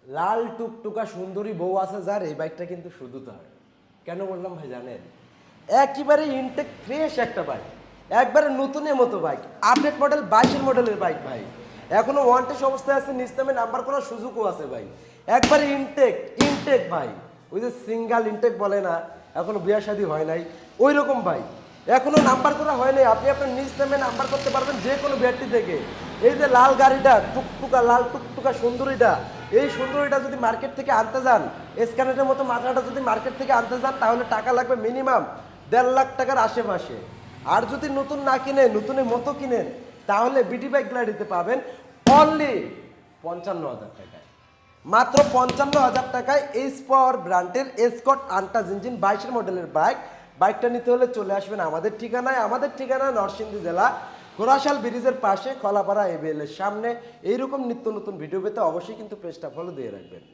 লাল টুকটুকা সুন্দরী বউ আছে যার, এই বাইকটা কিন্তু শুধু তার। কেন বললাম ভাই জানেন? একেবারে ইনটেক ফ্রেশ একটা বাইক, একবারে নতুনের মতো বাইক, আপডেট মডেল 22-এর মডেলের বাইক ভাই। এখনো ওয়ান্টেড অবস্থায় আছে, নিচ নামে নাম্বার করার সুযোগও আছে ভাই। একবারে ইনটেক ইনটেক ভাই, ওই যে সিঙ্গেল ইনটেক বলে না, এখনো বিয়ে শাদী হয় নাই, ওই রকম ভাই। এখনো নাম্বার করা হয়নি, আপনি আপনার নিজ নামে নাম্বার করতে পারবেন যে কোনো ব্যাটারি থেকে। এই যে লাল গাড়িটা, টুকটুকা লাল টুকটুকা সুন্দরীটা, এই সুন্দরীটা যদি মার্কেট থেকে আনতে যান, স্ক্যানেটের মতো মাথাটা যদি মার্কেট থেকে আনতে যান, তাহলে টাকা লাগবে মিনিমাম 1.5 লাখ টাকার আশেপাশে। আর যদি নতুন না কিনে, নতুনের মতো কিনেন, তাহলে বিডি বাইক গ্লাডিতে পাবেন অনলি 55,000 টাকায়। মাত্র 55,000 টাকায় এইচ পাওয়ার ব্র্যান্ডের এসকট আনটাচ ইঞ্জিন 22-এর মডেলের বাইক। বাইকটা নিতে হলে চলে আসবেন আমাদের ঠিকানায়। আমাদের ঠিকানা নরসিংদী জেলা, ঘোড়াশাল ব্রিজের পাশে, খলাপাড়া এবিএল এর সামনে। এইরকম নিত্য নতুন ভিডিও পেতে অবশ্যই কিন্তু পেজটা ফলো দিয়ে রাখবেন।